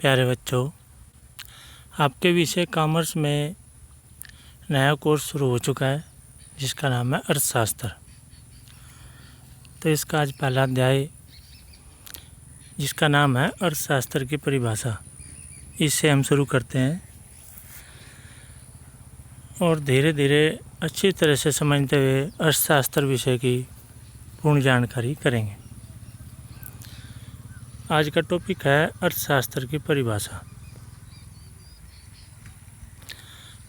प्यारे बच्चों, आपके विषय कॉमर्स में नया कोर्स शुरू हो चुका है जिसका नाम है अर्थशास्त्र। तो इसका आज पहला अध्याय जिसका नाम है अर्थशास्त्र की परिभाषा, इससे हम शुरू करते हैं और धीरे धीरे अच्छी तरह से समझते हुए अर्थशास्त्र विषय की पूर्ण जानकारी करेंगे। आज का टॉपिक है अर्थशास्त्र की परिभाषा।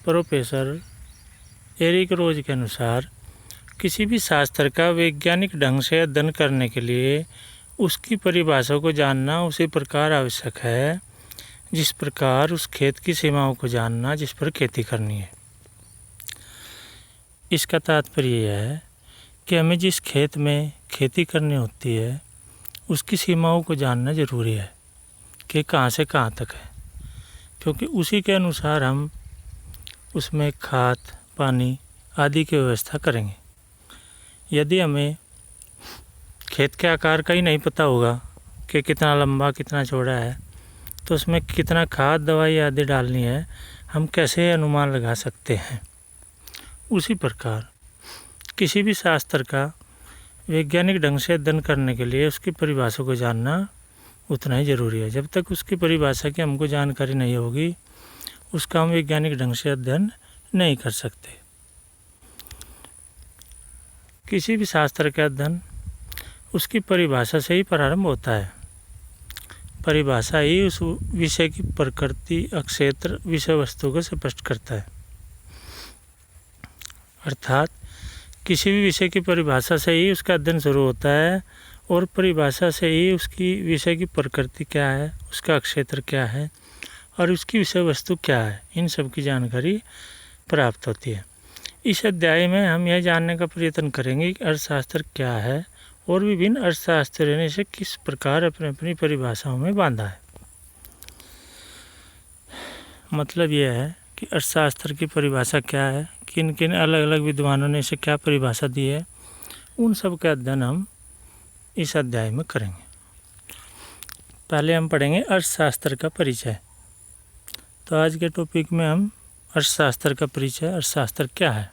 प्रोफेसर एरिक रोज के अनुसार किसी भी शास्त्र का वैज्ञानिक ढंग से अध्ययन करने के लिए उसकी परिभाषा को जानना उसी प्रकार आवश्यक है जिस प्रकार उस खेत की सीमाओं को जानना जिस पर खेती करनी है। इसका तात्पर्य यह है कि हमें जिस खेत में खेती करनी होती है उसकी सीमाओं को जानना ज़रूरी है कि कहाँ से कहाँ तक है, क्योंकि उसी के अनुसार हम उसमें खाद, पानी आदि की व्यवस्था करेंगे। यदि हमें खेत के आकार का ही नहीं पता होगा कि कितना लंबा कितना चौड़ा है, तो उसमें कितना खाद, दवाई आदि डालनी है, हम कैसे अनुमान लगा सकते हैं। उसी प्रकार किसी भी शास्त्र का वैज्ञानिक ढंग से अध्ययन करने के लिए उसकी परिभाषा को जानना उतना ही ज़रूरी है। जब तक उसकी परिभाषा की हमको जानकारी नहीं होगी उसका हम वैज्ञानिक ढंग से अध्ययन नहीं कर सकते। किसी भी शास्त्र का अध्ययन उसकी परिभाषा से ही प्रारंभ होता है। परिभाषा ही उस विषय की प्रकृति, क्षेत्र, विषय वस्तु को स्पष्ट करता है। अर्थात किसी भी विषय की परिभाषा से ही उसका अध्ययन शुरू होता है और परिभाषा से ही उसकी विषय की प्रकृति क्या है, उसका क्षेत्र क्या है और उसकी विषय वस्तु क्या है, इन सब की जानकारी प्राप्त होती है। इस अध्याय में हम यह जानने का प्रयत्न करेंगे कि अर्थशास्त्र क्या है और विभिन्न अर्थशास्त्रियों ने इसे किस प्रकार अपनी अपनी परिभाषाओं में बांधा है। मतलब यह है कि अर्थशास्त्र की परिभाषा क्या है, किन किन अलग अलग विद्वानों ने इसे क्या परिभाषा दी है, उन सब का अध्ययन हम इस अध्याय में करेंगे। पहले हम पढ़ेंगे अर्थशास्त्र का परिचय। तो आज के टॉपिक में हम अर्थशास्त्र का परिचय, अर्थशास्त्र क्या है,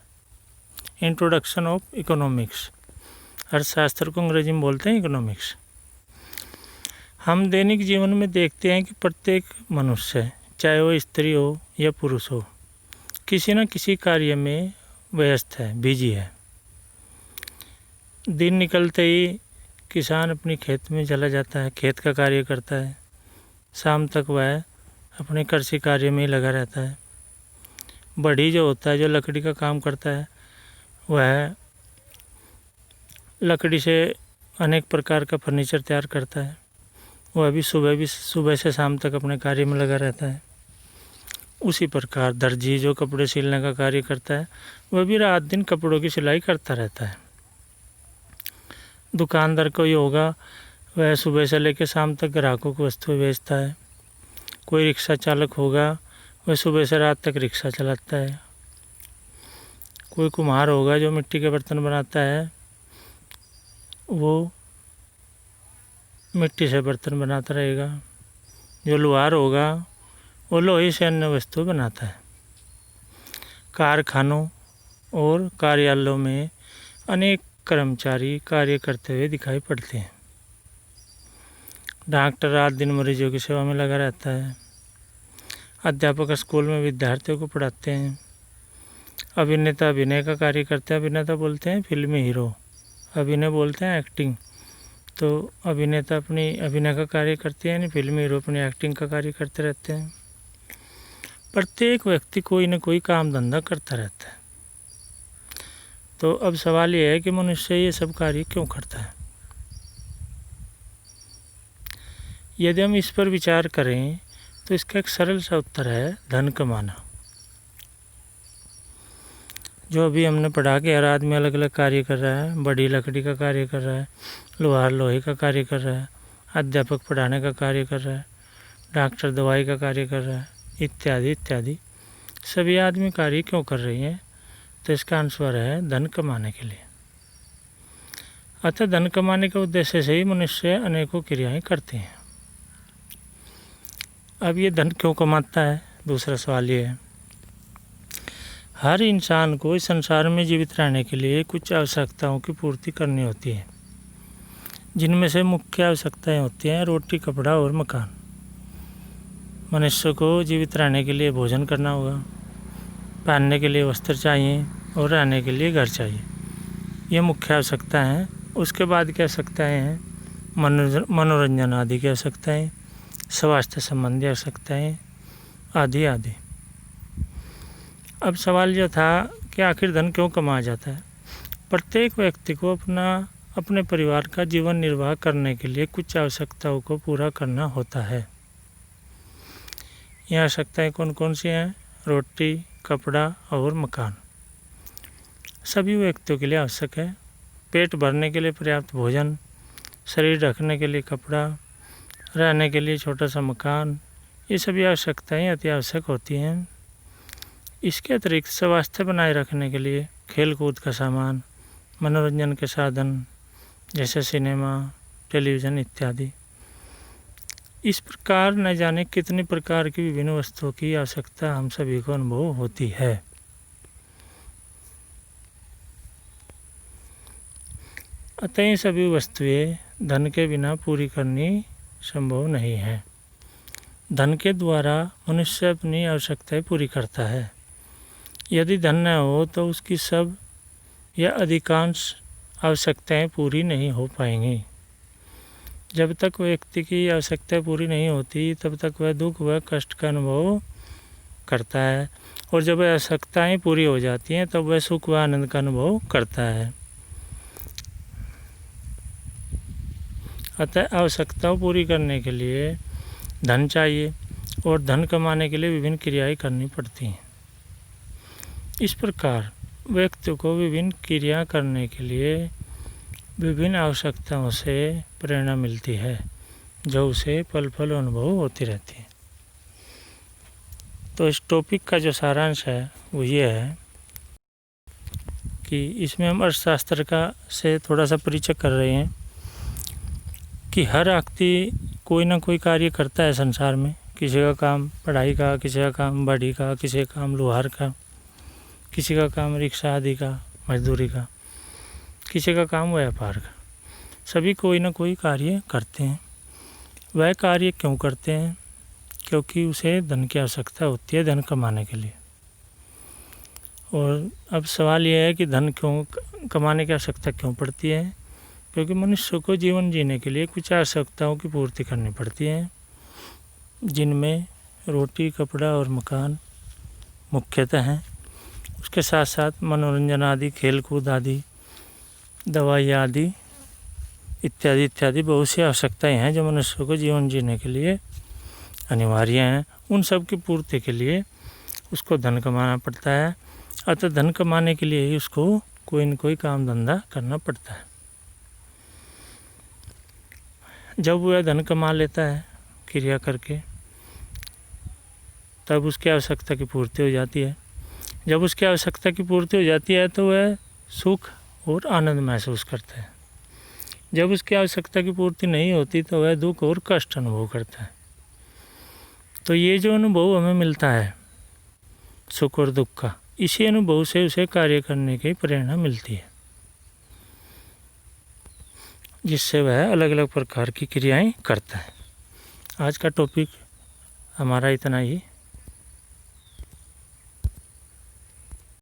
इंट्रोडक्शन ऑफ इकोनॉमिक्स। अर्थशास्त्र को अंग्रेजी में बोलते हैं इकोनॉमिक्स। हम दैनिक जीवन में देखते हैं कि प्रत्येक मनुष्य, चाहे वो स्त्री हो या पुरुष हो, किसी न किसी कार्य में व्यस्त है, बिजी है। दिन निकलते ही किसान अपनी खेत में चला जाता है, खेत का कार्य करता है। शाम तक वह अपने कृषि कार्य में ही लगा रहता है। बढ़ी जो होता है, जो लकड़ी का काम करता है, वह लकड़ी से अनेक प्रकार का फर्नीचर तैयार करता है। वह भी सुबह से शाम तक अपने कार्य में लगा रहता है। उसी प्रकार दर्जी जो कपड़े सिलने का कार्य करता है, वह भी रात दिन कपड़ों की सिलाई करता रहता है। दुकानदार कोई होगा, वह सुबह से लेकर शाम तक ग्राहकों को वस्तुएं बेचता है। कोई रिक्शा चालक होगा, वह सुबह से रात तक रिक्शा चलाता है। कोई कुम्हार होगा जो मिट्टी के बर्तन बनाता है, वो मिट्टी से बर्तन बनाता रहेगा। जो लोहार होगा वो लोहे से अन्य वस्तु बनाता है। कारखानों और कार्यालयों में अनेक कर्मचारी कार्य करते हुए दिखाई पड़ते हैं। डॉक्टर रात दिन मरीजों की सेवा में लगा रहता है। अध्यापक स्कूल में विद्यार्थियों को पढ़ाते हैं। अभिनेता अभिनय का कार्य करते हैं। अभिनेता बोलते हैं फिल्मी हीरो, अभिनय बोलते हैं एक्टिंग। तो अभिनेता अपनी अभिनय का कार्य करते हैं, यानी फिल्मी हीरो अपनी एक्टिंग का कार्य करते रहते हैं। प्रत्येक व्यक्ति कोई न कोई काम धंधा करता रहता है। तो अब सवाल यह है कि मनुष्य ये सब कार्य क्यों करता है। यदि हम इस पर विचार करें तो इसका एक सरल सा उत्तर है धन कमाना। जो अभी हमने पढ़ा कि हर आदमी अलग अलग कार्य कर रहा है। बढ़ी लकड़ी का कार्य कर रहा है, लोहार लोहे का कार्य कर रहा है, अध्यापक पढ़ाने का कार्य कर रहा है, डॉक्टर दवाई का कार्य कर रहा है, इत्यादि इत्यादि। सभी आदमी कार्य क्यों कर रही हैं, तो इसका आंसर है धन कमाने के लिए। अतः धन कमाने के उद्देश्य से ही मनुष्य अनेकों क्रियाएं करते हैं। अब ये धन क्यों कमाता है, दूसरा सवाल ये है। हर इंसान को इस संसार में जीवित रहने के लिए कुछ आवश्यकताओं की पूर्ति करनी होती है, जिनमें से मुख्य आवश्यकताएं होती हैं रोटी, कपड़ा और मकान। मनुष्य को जीवित रहने के लिए भोजन करना होगा, पहनने के लिए वस्त्र चाहिए और रहने के लिए घर चाहिए। ये मुख्य आवश्यकताएं हैं। उसके बाद की आवश्यकताएं हैं मनोरंजन आदि की आवश्यकताएं, स्वास्थ्य संबंधी आवश्यकताएं आदि आदि। अब सवाल यह था कि आखिर धन क्यों कमाया जाता है। प्रत्येक व्यक्ति को अपने परिवार का जीवन निर्वाह करने के लिए कुछ आवश्यकताओं को पूरा करना होता है। ये आवश्यकताएं कौन कौन सी हैं? रोटी, कपड़ा और मकान सभी व्यक्तियों के लिए आवश्यक है। पेट भरने के लिए पर्याप्त भोजन, शरीर ढकने के लिए कपड़ा, रहने के लिए छोटा सा मकान, ये सभी आवश्यकताएं अति आवश्यक होती हैं। इसके अतिरिक्त स्वास्थ्य बनाए रखने के लिए खेल कूद का सामान, मनोरंजन के साधन जैसे सिनेमा, टेलीविज़न इत्यादि। इस प्रकार न जाने कितनी प्रकार की विभिन्न वस्तुओं की आवश्यकता हम सभी को अनुभव होती है। अतः ये सभी वस्तुएं धन के बिना पूरी करनी संभव नहीं है। धन के द्वारा मनुष्य अपनी आवश्यकताएं पूरी करता है। यदि धन न हो तो उसकी सब या अधिकांश आवश्यकताएं पूरी नहीं हो पाएंगी। जब तक व्यक्ति की आवश्यकताएं पूरी नहीं होती तब तक वह दुख व कष्ट का अनुभव करता है, और जब आवश्यकताएं पूरी हो जाती हैं तब वह सुख व आनंद का अनुभव करता है। अतः आवश्यकताओं पूरी करने के लिए धन चाहिए और धन कमाने के लिए विभिन्न क्रियाएं करनी पड़ती हैं। इस प्रकार व्यक्ति को विभिन्न क्रिया करने के लिए विभिन्न आवश्यकताओं से प्रेरणा मिलती है, जो उसे पल पल अनुभव होती रहती है। तो इस टॉपिक का जो सारांश है वो ये है कि इसमें हम अर्थशास्त्र का से थोड़ा सा परिचय कर रहे हैं कि हर व्यक्ति कोई ना कोई कार्य करता है संसार में। किसी का काम पढ़ाई का, किसी का काम बाड़ी का, किसी का काम लोहार का, किसी का काम रिक्शा आदि का, मजदूरी का, किसी का काम व्यापार का। सभी कोई ना कोई कार्य करते हैं। वह कार्य क्यों करते हैं? क्योंकि उसे धन की आवश्यकता होती है, धन कमाने के लिए। और अब सवाल यह है कि धन क्यों कमाने की आवश्यकता क्यों पड़ती है? क्योंकि मनुष्य को जीवन जीने के लिए कुछ आवश्यकताओं की पूर्ति करनी पड़ती है, जिनमें रोटी, कपड़ा और मकान मुख्यतः हैं। उसके साथ साथ मनोरंजन आदि, खेल कूद आदि, दवाई आदि इत्यादि इत्यादि बहुत सी आवश्यकताएं हैं जो मनुष्य को जीवन जीने के लिए अनिवार्य हैं। उन सब की पूर्ति के लिए उसको धन कमाना पड़ता है। अतः धन कमाने के लिए ही उसको कोई न कोई काम धंधा करना पड़ता है। जब वह धन कमा लेता है क्रिया करके, तब उसकी आवश्यकता की पूर्ति हो जाती है। जब उसकी आवश्यकता की पूर्ति हो जाती है तो वह सुख और आनंद महसूस करता है। जब उसकी आवश्यकता की पूर्ति नहीं होती तो वह दुख और कष्ट अनुभव करता है। तो ये जो अनुभव हमें मिलता है सुख और दुख का, इसी अनुभव से उसे कार्य करने की प्रेरणा मिलती है, जिससे वह अलग अलग प्रकार की क्रियाएं करता है। आज का टॉपिक हमारा इतना ही।